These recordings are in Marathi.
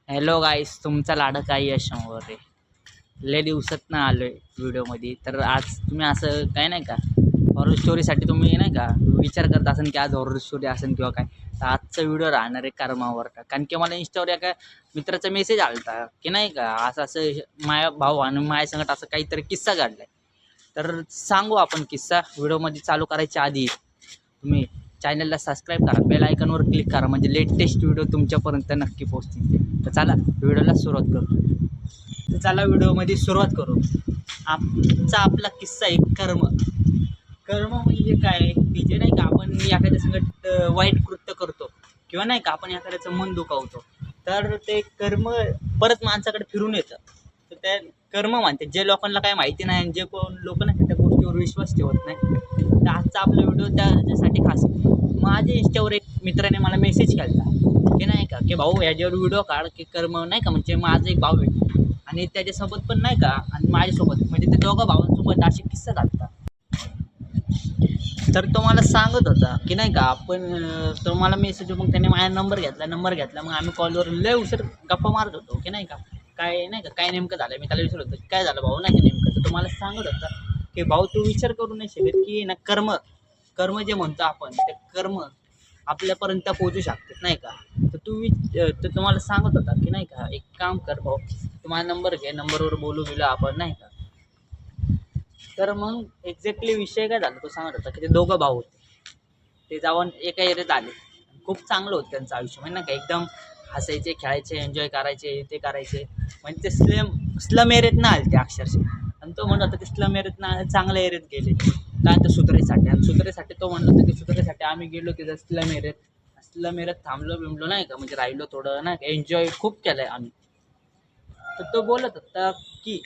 हॅलो गाईस, तुमचा लाडका यश रे. लय दिवसातनं आलोय व्हिडिओमध्ये. तर आज तुम्ही असं काय नाही का, हॉरर स्टोरीसाठी तुम्ही नाही का विचार करत असाल की आज हॉरर स्टोरी असेल किंवा काय. तर आजचा व्हिडिओ राहणार आहे कर्मावर का. कारण की मला इंस्टावर एका मित्राचा मेसेज आलता की नाही का असं असं माझ्या भाऊ आणि माझ्या संगत असं काहीतरी किस्सा घडलाय. तर सांगू आपण किस्सा. व्हिडिओमध्ये चालू करायच्या आधी तुम्ही चॅनलला सबस्क्राईब करा, बेल आयकॉनवर क्लिक करा, म्हणजे लेटेस्ट व्हिडिओ तुमच्यापर्यंत नक्की पोहोचतील. तर चला व्हिडिओला सुरुवात करू. तर चला व्हिडिओमध्ये सुरुवात करू. आपला किस्सा आहे कर्म. कर्म म्हणजे काय की जे नाही का आपण एखाद्या संगत वाईट कृत्य करतो किंवा नाही का आपण एखाद्याचं मन दुखावतो, तर ते कर्म परत माणसाकडे फिरून येतं. तर त्या कर्म म्हणते जे लोकांना काय माहिती नाही आणि जे कोण लोक नाही त्या गोष्टीवर विश्वास ठेवत नाही. तर आजचा आपला व्हिडिओ त्याच्यासाठी खास आहे. माझ्या इंस्टावर एक मित्राने मला मेसेज केला की नाही का की भाऊ याच्यावर व्हिडिओ काढ की कर्म नाही का, म्हणजे माझा एक भाऊ आहे आणि त्याच्यासोबत पण नाही का आणि माझ्यासोबत म्हणजे ते दोघं भावांसोबत असे किस्सा घडतात. तर तो मला सांगत होता की नाही का आपण तो मला मेसेज, मग त्याने माझा नंबर घेतला मग आम्ही कॉलवर लय उशीर गप्पा मारत होतो की नाही का काय नाही का काय नेमकं झालं. मी त्याला विचारत होतो काय झालं भाऊ नाही का नेमकं. तर तो मला सांगत होता की भाऊ तू विचार करू नाही शकत की ना कर्म कर्म जे म्हणतो आपण ते कर्म आपल्यापर्यंत पोहोचू शकतात नाही का. तर तर तुम्हाला सांगत होता की नाही का एक काम कर भाऊ, तुम्हाला नंबर घे, नंबरवर बोलू गेलो आपण नाही का. तर मग एक्झॅक्टली विषय काय झाला तो सांगत होता की ते दोघं भाऊ होते. ते जाऊन एका एरियात आले. खूप चांगलं होतं त्यांचं आयुष्य, म्हणजे नाही का एकदम हसायचे, खेळायचे, एन्जॉय करायचे, ते करायचे. म्हणजे ते स्लम एरियात आले ते अक्षरशः. आणि तो म्हणत होता की स्लम एरियात चांगल्या एरियात गेले काय तर सुधारायसाठी. आणि सुधारायसाठी तो म्हणत होता की सुधारायसाठी आम्ही गेलो तिथं स्लम एरियात थांबलो बिमलो नाही का, म्हणजे राहिलो थोडं नाही का, एन्जॉय खूप केलंय आम्ही. तर तो बोलत होता की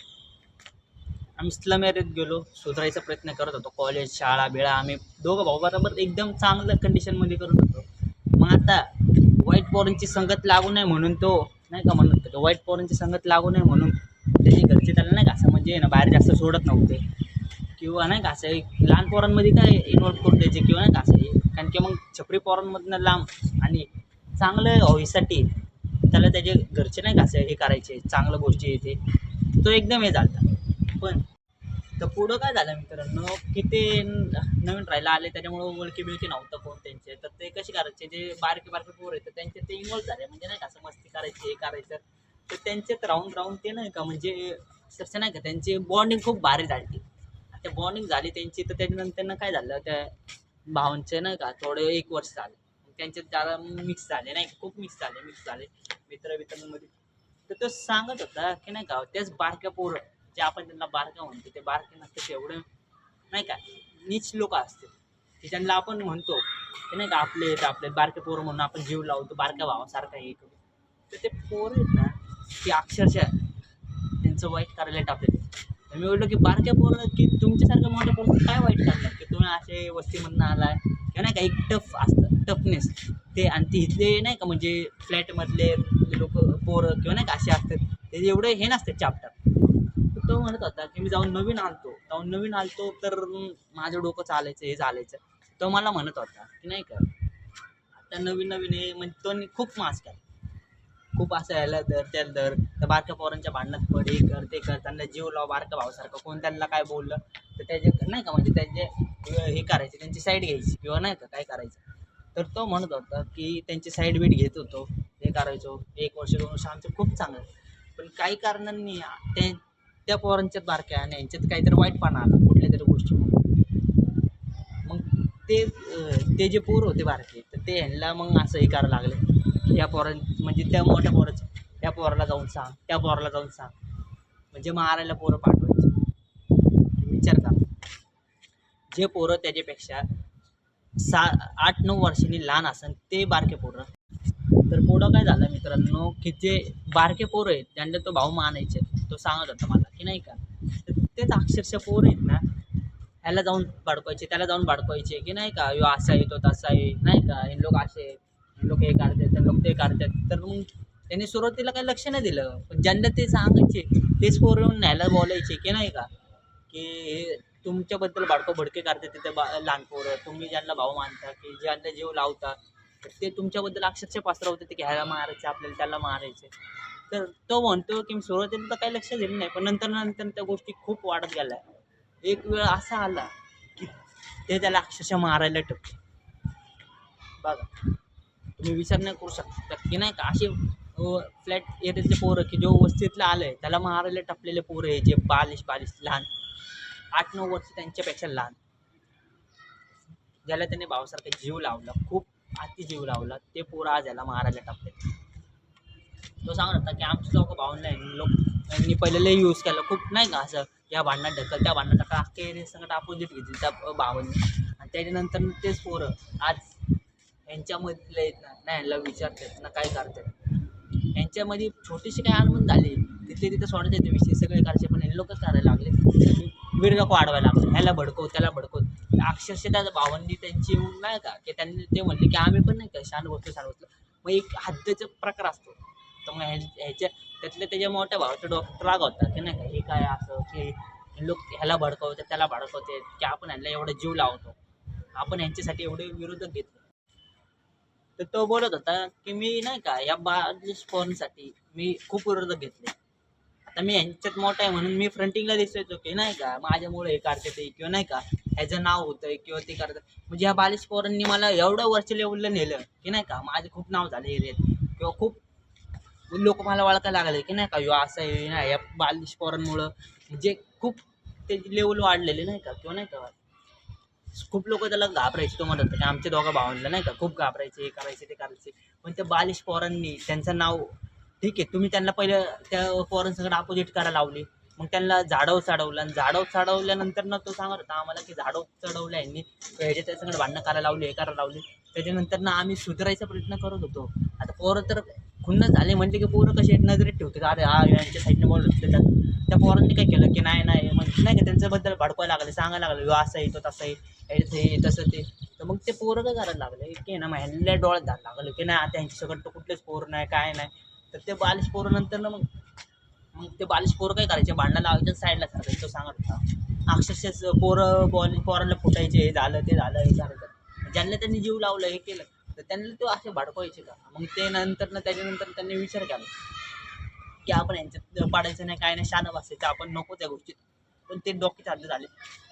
आम्ही स्लम एरियात गेलो, सुधारायचा प्रयत्न करत होतो. कॉलेज, शाळा, बिळा आम्ही दोघं भाऊ बरोबर एकदम चांगल्या कंडिशनमध्ये करत होतो. मग आता वाईट पोरांची संगत लागू नये म्हणून तो नाही का म्हणत होता, वाईट पोरांची संगत लागू नये म्हणून त्याचे घरचे त्याला नाही का असं म्हणजे ना बाहेर जास्त सोडत नव्हते किंवा नाही का असं लहान पोरांमध्ये काय इन्व्हॉल्व करून द्यायचे किंवा नाही का असं. कारण की मग छपरी पोरांमधनं लांब आणि चांगलं व्हायसाठी त्याला त्याचे घरचे नाही का असं हे करायचे चांगल्या गोष्टी येते. तो एकदम हे झाला. पण तर पुढं काय झालं मित्रांनो की ते नवीन राहायला आले, त्याच्यामुळं ओळखी बिळखी नव्हतं कोण त्यांचे. तर ते कसे करायचे जे बारके बारके पोर आहेत त्यांचे ते इन्व्हॉल्व झाले, म्हणजे नाही का असं मस्ती करायची हे करायचं. तर त्यांच्यात राहून राहून ते नाही का म्हणजे तसं नाही का त्यांची बॉन्डिंग खूप भारी झाली. त्या बॉन्डिंग झाली त्यांची. तर त्याच्यानंतर काय झालं त्या भावांचे नाही का थोडे 1 वर्ष झाले त्यांच्यात त्याला मिक्स झाले नाही, खूप मिक्स झाले मित्रांमध्ये. तर तो सांगत होता की नाही का त्याच बारक्या पोरं जे आपण त्यांना बारका म्हणतो ते बारके नसते एवढे नाही का नीच लोक असते की ज्यांना आपण म्हणतो की नाही का आपले बारके पोरं म्हणून आपण जीव लावतो बारक्या भावासारखा हे करू. तर ते पोरं आहेत ना की अक्षरशः त्यांचं वाईट करायला टाकले. मी बोललो की बारक्या पोरं की तुमच्यासारख्या मोठ्या पोरं काय वाईट करणार की तुम्ही असे वस्तीमधनं आलाय किंवा नाही का एक टफ असतं टफनेस ते. आणि ते इथले नाही का म्हणजे फ्लॅटमधले लोक पोरं किंवा नाही का असे असतात ते एवढं हे नसतं चाप्टर. तर तो म्हणत होता की मी जाऊन नवीन आलतो तर माझं डोकं चालायचं हे चालायचं. तो मला म्हणत होता की नाही का आता नवीन नवीन हे म्हणजे तो खूप मास्क आहे, खूप असं यायला दर त्याला दर त्या बारक्या पोरांच्या भांडणात पड हे कर ते कर, त्यांना जीव लाव बारक्या भावासारखं. कोण त्यांना काय बोललं तर त्याचे नाही का म्हणजे त्यांचे हे करायचे, त्यांची साईड घ्यायची किंवा नाही का काय करायचं. तर तो म्हणत होता की त्यांची साईड बीट घेत होतो, हे करायचो. 1 वर्ष 2 वर्ष आमचं खूप चांगलं. पण काही कारणांनी ते त्या पोरांच्यात बारक्या आणि यांच्यात काहीतरी वाईटपणा आला कुठल्या तरी गोष्टी. मग ते जे पोरं होते बारके तर ते ह्यांना मग असं हे करायला लागले. या म्हणजे त्या मोठ्या पोराचं त्या पोराला जाऊन सांग, त्या पोराला जाऊन सांग, म्हणजे मारायला पोरं पाठवायचे. विचार करा, जे पोरं त्याच्यापेक्षा 8-9 वर्षांनी लहान असेल ते बारके पोरं. तर पुढं काय झालं मित्रांनो की जे बारके पोरं आहेत त्यांना तो भाऊ मानायचे. तो सांगत होता मला की नाही का तर तेच अक्षरशः पोरं आहेत ना ह्याला जाऊन भडकवायचे, त्याला जाऊन भडकवायचे की नाही का ह्यो असा आहे तो तसा आहे नाही का, हे लोक असे हे लोक हे करतात ते लोक ते करतात. तर मग त्यांनी सुरुवातीला काही लक्ष नाही दिलं. पण ज्यांना ते सांगायचे तेच पोरं येऊन न्यायला बोलायचे की नाही का की हे तुमच्याबद्दल भडके करतात तिथे लहान पोरं, तुम्ही ज्यांना भाऊ मानता की ज्यांना जीव लावता ते तुमच्याबद्दल अक्षरशः पसरवते ते की ह्याला मारायचं आपल्याला, त्याला मारायचं. तर तो म्हणतो की सुरुवातीला तर काही लक्ष दिलं नाही, पण नंतर त्या गोष्टी खूप वाढत गेल्या. एक वेळ असा आला की ते त्याला अक्षरशः मारायला टपले. बघा, तुम्ही विचार नाही करू शकता की नाही का असे फ्लॅट एरियातले पोरं की जो वस्तीतला आलंय त्याला मारायला टपलेले पोरं आहे जे बालिश बालिश लहान 8-9 वर्ष त्यांच्यापेक्षा लहान, ज्याला त्याने भावासारखा जीव लावला, खूप अति जीव लावला, ते पोरं आज याला मारायला टाकले. तो सांगत होता की आमच्या चौघं भावांना लोक यांनी पहिले लय यूज केला खूप नाही का, असं या भांडणात ढकल त्या भांडणात ढकल अख्ख्या एरिया संगत अपोजिट घेतली त्या भावांनी. आणि त्याच्यानंतर तेच पोरं आज यांच्यामधले आहेत ना, ना ह्यांना विचारतात ना काय करतात. यांच्यामध्ये छोटीशी काय अनबन झाली तिथले तिथे सोडत येते विषय सगळे करायचे, पण हे लोकच करायला लागले. विरोधक वाढवायला लागले, ह्याला भडकव त्याला भडकव. अक्षरशः त्या भावांनी त्यांची नाही का की त्यांनी ते म्हणले की आम्ही पण नाही का शान बसलो. मग एक हद्दीचा प्रकार असतो. तर मग ह्याच्या त्यातल्या त्याच्या मोठ्या भावाचा डॉक्टर राग होता की नाही का हे काय असं की लोक ह्याला भडकवतात त्याला भडकवते की आपण ह्याला एवढा जीव लावतो, आपण यांच्यासाठी एवढे विरोधक घेतो. तर तो बोलत होता की मी नाही का या बालिश फोनसाठी मी खूप विरोधक घेतले. आता मी यांच्यात मोठा आहे म्हणून मी फ्रंटिंगला दिसायचो की नाही का माझ्यामुळे हे करते ते किंवा नाही का ह्याचं नाव होतंय किंवा ते करतं. म्हणजे ह्या बालिश पोरांनी मला एवढं वरच्या लेवलला नेलं की नाही का माझे खूप नाव झाले एरियात किंवा खूप लोक मला ओळखायला लागले की नाही का ह्यो असं आहे ना या बालिश पोरांमुळं. म्हणजे खूप त्याची लेवल वाढलेली नाही का किंवा नाही का खूप लोक त्याला घाबरायचे. तो म्हणत होता की आमच्या दोघा भावांना नाही का खूप घाबरायचे, हे करायचे ते करायचे. पण त्या बालिश पोरांनी त्यांचं नाव ठीक आहे तुम्ही त्यांना पहिलं त्या पोरांसंगत अपोजिट करायला लावली, मग त्यांना झाडावर चढवलं आणि झाडावर चढवल्यानंतर ना तो सांगत होता आम्हाला की झाडावर चढवलं यांनी ह्याच्या त्याच्याकडे भांडणं करायला लावली, हे करायला लावली. त्याच्यानंतर ना आम्ही सुधारायचा प्रयत्न करत होतो. आता पोरं तर खुन्नस झाले म्हणजे की पोरं कसे नजरेत ठेवतात, अरे हा यांच्या साईडने बोलत त्याच्यात. त्या पोरांनी काय केलं की नाही नाही म्हणजे नाही का त्यांच्याबद्दल भडकवायला लागले, सांगायला लागले ह्यो असं आहे तो तसं आहे, हे तसं ते. तर मग ते पोरं काय करायला लागले की ना मग ह्यांना डोळ्यात घालायला लागले की नाही आता ह्यांच्यासकट तर कुठलेच पोरं नाही काय नाही. तर ते बालिश पोरं नंतर ना मग मग ते बालिश पोरं काय करायचे भांडणं लावायच्या साईडला सारखायचे. तो सांगत होता अक्षरशः पोरं पोरांना फुटायचे, हे झालं ते झालं हे झालं. तर ज्यांना त्यांनी जीव लावलं हे केलं तर त्यांना तो असे भडकवायचे का. मग ते नंतर ना त्याच्यानंतर त्यांनी विचार केला की आपण यांच्यात पाडायचं नाही काय नाही शानं बसायचं आपण नको त्या गोष्टीत. पण ते डोक्याचे हद्द झाले.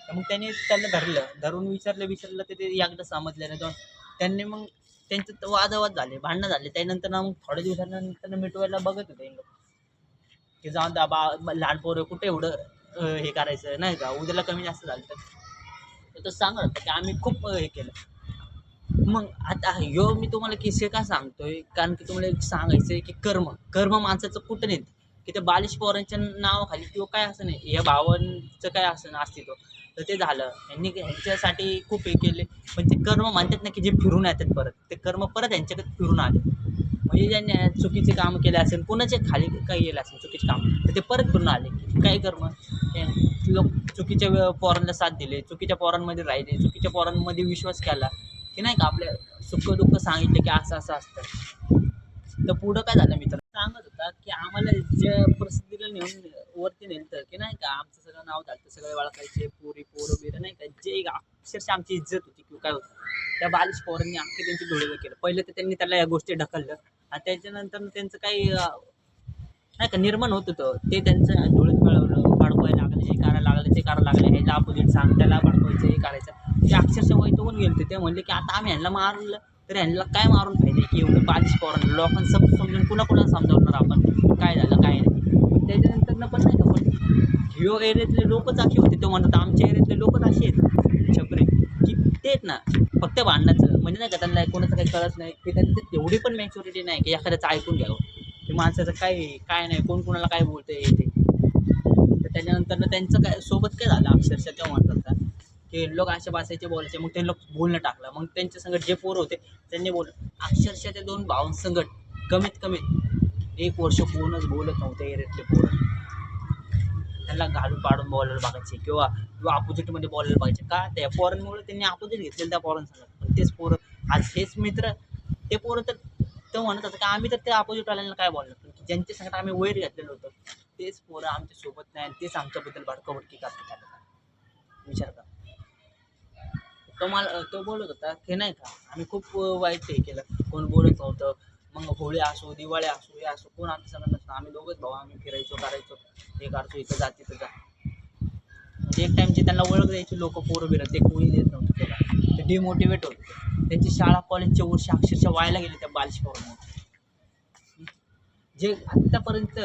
तर मग त्यांनी त्यांना धरून विचारलं तर ते एकदा समजले नाही. त्यांनी मग त्यांच्यात वादावाद झाले, भांडणं झाले. त्यानंतर ना मग थोड्या दिवसानंतर मिटवायला बघत होते की जाऊन द्या लहान पोरं कुठे एवढं हे करायचं नाही का, उद्याला कमी जास्त झालं तर तो सांगत होता की आम्ही खूप हे केलं. मग आता ह्यो मी तुम्हाला किस्से का सांगतोय कारण की तुम्हाला एक सांगायचं आहे की कर्म कर्म माणसाचं कुठं नाही की त्या बालिश पोरांच्या नावाखाली किंवा काय असं नाही या भावांचं काय असं ना अस्तित्व. तर ते झालं यांनी ह्यांच्यासाठी खूप हे केले. पण ते कर्म म्हणतात ना की जे फिरून येतात परत ते कर्म परत यांच्याकडे फिरून आले. म्हणजे ज्यांनी चुकीचे काम केले असेल कोणाचे खाली काही गेलं असेल चुकीचे काम तर ते परत फिरून आले. काय कर्म लोक चुकीच्या पोरांना साथ दिले, चुकीच्या पोरांमध्ये राहिले, चुकीच्या पोरांमध्ये विश्वास केला की नाही का आपल्या सुख दुःख सांगितलं की असं असं असतं. तर पुढं काय झालं मित्र सांगत होता की आम्हाला ज्या प्रसिद्धीला नेऊन वरती नेलं की नाही का आमचं सगळं नाव झालं सगळे ओळखायचे पोरी पोरं बिरं नाही का जे अक्षरशः आमची इज्जत होती किंवा काय होतं त्या बालिश पोरांनी अख्खे त्यांची धुळीला केलं. पहिलं तर त्यांनी त्याला या गोष्टी ढकललं आणि त्याच्यानंतर त्यांचं काही नाही का निर्माण होत होतं ते त्यांचं डोळ्यात मिळवलं, भडकवायला लागले, हे करायला लागले, ते करायला लागले, ह्याला अपोजिट सांग त्याला भडकवायचं हे करायचं. ते अक्षरशः वैतागून गेले ते म्हणले की आता आम्ही ह्यांना मारलं तर ह्यांना काय मारून फायदा की एवढं बालिश पोरांना लोकांना समजून कुणाला समजावणार आपण काय झालं काय नाही. त्याच्यानंतर पण नाही का पण ह्यो एरियातले लोकच असे होते. तो म्हणतात आमच्या एरियातले लोकच असे आहेत छपरे की ते आहेत ना फक्त भांडणाचं म्हणजे नाही का त्यांना कोणाचं काही कळत नाही की त्यांचं तेवढी पण मॅच्युरिटी नाही की एखाद्याचं ऐकून घ्यावं की माणसाचं काय नाही कोण कोणाला काय बोलतंय ते. तर त्याच्यानंतर त्यांचं काय सोबत काय झालं अक्षरशः तेव्हा म्हणतात की लोक असे बसायचे बोलायचे. मग ते लोक बोलणं टाकलं. मग त्यांच्या संगत जे पोरं होते त्यांनी बोललं अक्षरशः त्या 2 भावांसंगत कमीत 1 वर्ष कोणच बोलत नव्हते एरियातले पोरं. त्यांना घालून पाडून बोलायला बघायचे किंवा अपोजिटमध्ये बोलायला पाहिजे का त्या पोरांमुळे त्यांनी अपोजिट घेतलेलं त्या पोरांसंगत. पण तेच पोरं आज हेच मित्र ते पोरं तर तो म्हणत होता की आम्ही तर त्या अपोजिटवाल्यांना काय बोलणार ज्यांच्या संगत आम्ही वैर घेतलेलं होतं तेच पोरं आमच्या सोबत नाही आणि तेच आमच्याबद्दल भडकाभडकी करतात. विचार करा. तो बोलत होता की नाही का आम्ही खूप वाईट हे केलं, कोण बोलत नव्हतं. मग होळी असो, दिवाळी असो, हे असो, कोण आमच्या संगत नसतं. आम्ही दोघंच भाऊ, आम्ही फिरायचो, करायचो, हे करायचो, इथं जा, तिथं जा. म्हणजे एक टाईमची त्यांना ओळख द्यायची लोकं, पोरं बिरं, ते कोणी देत नव्हतं त्याला. ते डिमोटिवेट होते. त्यांची शाळा, कॉलेजचे वर्ष अक्षरशः व्हायला गेले त्या बालिश पोरांमुळे. जे आत्तापर्यंत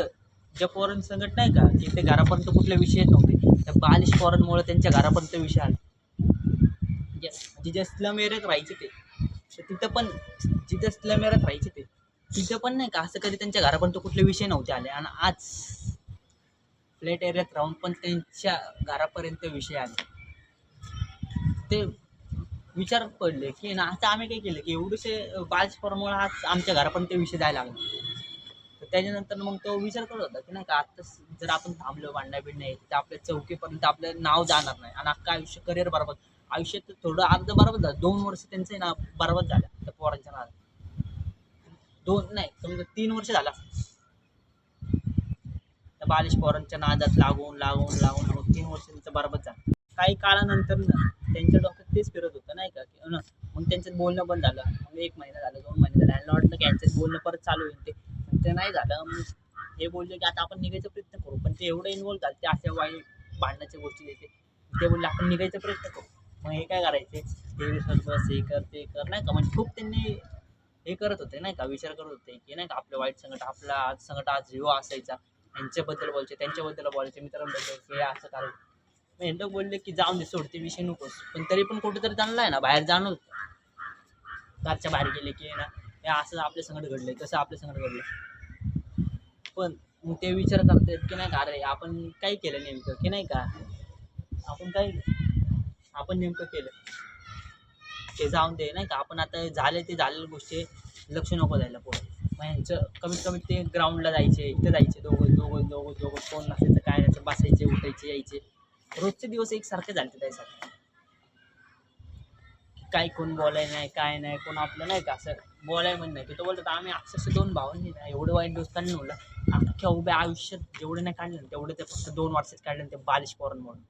ज्या पोरांसंगत नाही का, की ते घरापर्यंत कुठले विषय नव्हते, त्या बालिश पोरांमुळे त्यांच्या घरापर्यंत विषय आले. म्हणजे जे स्लम एरियात राहायचे ते, तर तिथं पण जिथं स्लम एरियात राहायचे ते, तिथं पण नाही का असं कधी त्यांच्या घरापर्यंत कुठले विषय नव्हते आले. आणि आज फ्लॅट एरियात राहून पण त्यांच्या घरापर्यंत विषय आले. ते विचार पडले की ना, आता आम्ही काय केलं की एवढेसे बालिशपणामुळे आज आमच्या घरापर्यंत विषय जायला लागले. तर त्याच्यानंतर मग तो विचार करत होता की नाही का, आता जर आपण थांबलो भांडणं बिडणं तर आपल्या चौकीपर्यंत आपलं नाव जाणार नाही. आणि अख्खं आयुष्य करिअर बरोबर, आयुष्यात थोडं अर्ध बरोबर झालं. 2 वर्ष त्यांचे ना बरोबर झालं त्या पोरांच्या नावात. 2 नाही, समजा 3 वर्ष झाला त्या बालिश पोरांच्या नादात लागून लागून लागून लागून 3 वर्ष त्यांचं बरोबर झालं. काही काळानंतर ना त्यांच्या डोक्यात तेच फिरत होतं नाही का, की मग त्यांच्यात बोलणं बंद झालं. मग 1 महिना झालं, 2 महिने झाले, आणि वाटलं की यांच्यात बोलणं परत चालू होईल. ते नाही झालं. मग हे बोलले की आता आपण निघायचा प्रयत्न करू. पण ते एवढं इन्व्हॉल्व झाले ते अशा वाईट भांडण्याच्या गोष्टी देते. ते बोलले आपण निघायचा प्रयत्न करू. मग हे काय करायचे, हे विसरत बस, हे कर, ते कर, नाही का. म्हणजे खूप त्यांनी हे करत होते नाही का, विचार करत होते की नाही का आपलं वाईट संकट, आपला आज संकट आज ह्यो असायचा. यांच्याबद्दल बोलायचे, त्यांच्याबद्दल बोलायचे, मित्रांबद्दल, हे असं करायचं. मग हे लोक बोलले की जाऊन दे, सोडते विषय नकोच. पण तरी पण कुठेतरी त्यांना आहे ना बाहेर जाणं होतं. घरच्या बाहेर गेले की ना, हे असं आपल्या संकट घडलंय, तसं आपल्या संकट घडलंय. पण मग ते विचार करतायत की नाही का, अरे आपण काय केलं नेमकं, की नाही का आपण काय आपण नेमकं केलं ते जाऊन दे नाही का. आपण आता झाले ते झालेल्या गोष्टी लक्ष नको द्यायला पुढे. मग यांचं कमीत कमी ते ग्राउंडला जायचे, इथं जायचे, दोघं दोघं दोघं दोघं, कोण नसायचं काय नसायचं, बसायचे, उठायचे, यायचे. रोजचे दिवस एकसारखे झाले त्यासाठी. काही कोण बोलाय नाही, काय नाही, कोण आपलं नाही का असं बोलाय म्हण नाही. तो बोलतो आम्ही अक्षरशः 2 भावांनी ना एवढं वाईट दिवस काढलं नव्हतं. अख्ख्या उभ्या आयुष्यात जेवढे नाही काढलं तेवढे ते फक्त 2 वर्षात काढले ते बालिश पोरांमुळे.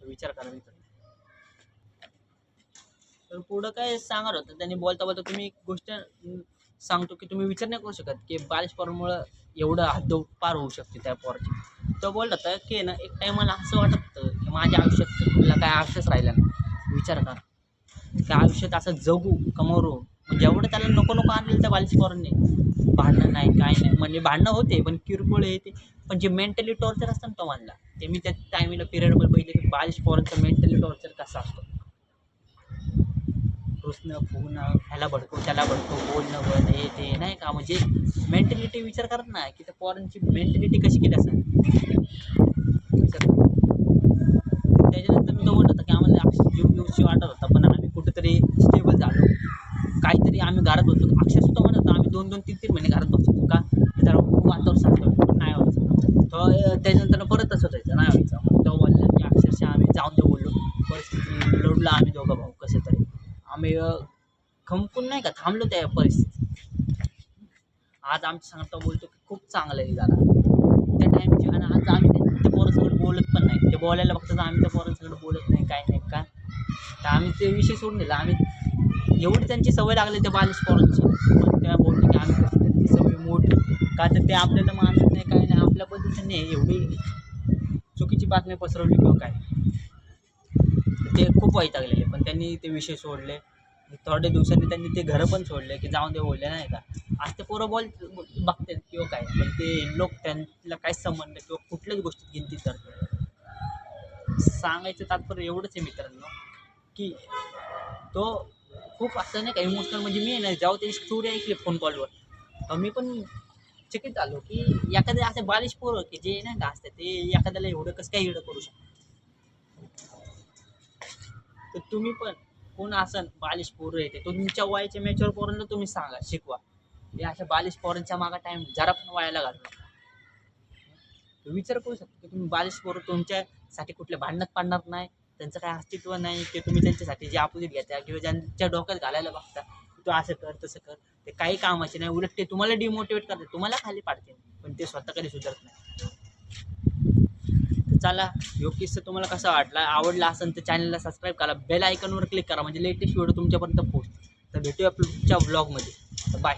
तो विचार करा मित्र. तर पुढं काय सांगत होतं त्यांनी बोलता बोलता, तुम्ही एक गोष्ट सांगतो की तुम्ही विचार नाही करू शकत की बालिश पोरांमुळं एवढं हद्द पार होऊ शकते त्या पोराची. तो बोलत होता की ना, एक टाइमाला असं वाटत होतं की माझ्या आयुष्यात तुला काय आयुष्यच राहिलं नाही. विचार करा, त्या आयुष्यात असं जगू कमवू, म्हणजे एवढं त्याला नको नको आणलेलं त्या बालिश पोरांनी. भांडणं नाही, काय नाही, म्हणजे भांडणं होते पण किरकोळ हे ते. पण जे मेंटली टॉर्चर असतं ना तो म्हणला, ते मी त्या टायमिंगला पिरियडमध्ये बघितलं की बालिश पोरांचं मेंटली टॉर्चर कसं असतं. रुसणं फुगणं, ह्याला भडकू त्याला भडकू, बोलणं बंद, हे ते नाही का. म्हणजे मेंटॅलिटी विचार करत ना की त्या पोरांची मेंटॅलिटी कशी केली असेल. त्याच्यानंतर मी तो बोलत होता की आम्हाला अक्षर जीव घेऊशी वाटत होता, पण आम्ही कुठेतरी स्टेबल झालो. काहीतरी आम्ही घरात होतो, अक्षरशः तो म्हणत होता आम्ही 2-2, 3-3 महिने घरात बसतो का, जरा वातावरण सांगतो नाही व्हायचं. तो त्याच्यानंतर परत तसं व्हायचं, नाही व्हायचं. मग तो बोलला की अक्षरशः आम्ही जाऊन दे बोललो. परिस्थिती लढलो आम्ही दोघं भाऊ कसं तरी. आम्ही खंपून नाही का थांबलो त्या परिस्थितीत. आज आमच्या संगत तो बोलतो की खूप चांगलं आहे झाला त्या टाईमची. आणि आज आम्ही त्या पोरांसोबत बोलत पण नाही. ते बोलायला बघतात, आम्ही त्या पोरांसोबत बोलत नाही, काय नाही का. तर आम्ही ते विषय सोडून दिला. आम्ही एवढी त्यांची सवय लागली त्या बालिश पोरांची, पण तेव्हा बोलतो की आम्ही कसं ती सवय मोडली. का तर ते आपल्याला मानत नाही, काय नाही, आपल्या पद्धतीने एवढी चुकीची बातमी पसरवली किंवा काय. ते खूप वैतागलेले. पण त्यांनी ते विषय सोडले. थोड्या दिवसांनी त्यांनी ते घरं पण सोडले की जाऊन दे बोलले नाही का. आज ते पोरं बघतात किंवा काय, पण ते लोक त्यांना काय संबंध किंवा कुठल्याच गोष्टीत गिनती करतात. सांगायचं तात्पर्य एवढंच आहे मित्रांनो, की तो खूप असं नाही का इमोशनल. म्हणजे मी नाही जेव्हा त्याची स्टोरी ऐकली फोन कॉलवर, मी पण चकित झालो की एखाद्या असे बालिश पोरं की जे नाही का असतात ते एखाद्याला एवढं कसं काय एवढं करू शकतात. तर तुम्ही पण कोण असन बालिश पोरं येते तुमच्या वयाच्या मॅच्युअर पोरांना तुम्ही सांगा, शिकवा. हे अशा बालिश पोरांच्या मागा टाइम जरा पण व्हायला घालू नका. विचार करू शकतो की तुम्ही बालिश पोरं तुमच्यासाठी कुठल्या भांडणात पाडणार नाही. त्यांचं काय अस्तित्व नाही की तुम्ही त्यांच्यासाठी जे अपोजिट घेता किंवा ज्यांच्या डोक्यात घालायला बघता तू असं कर तसं कर, ते काही कामाचे नाही. उलट ते तुम्हाला डिमोटिवेट करते, तुम्हाला खाली पाडते, पण ते स्वतः कधी सुधारत नाही. चला ह्यो किस्सा तुम्हाला कसा वाटला, आवडला असेल तर चॅनलला सबस्क्राईब करा, बेल आयकॉनवर क्लिक करा म्हणजे लेटेस्ट व्हिडिओ तुमच्यापर्यंत पोहोचतो. तर भेटूया पुढच्या व्लॉगमध्ये. बाय.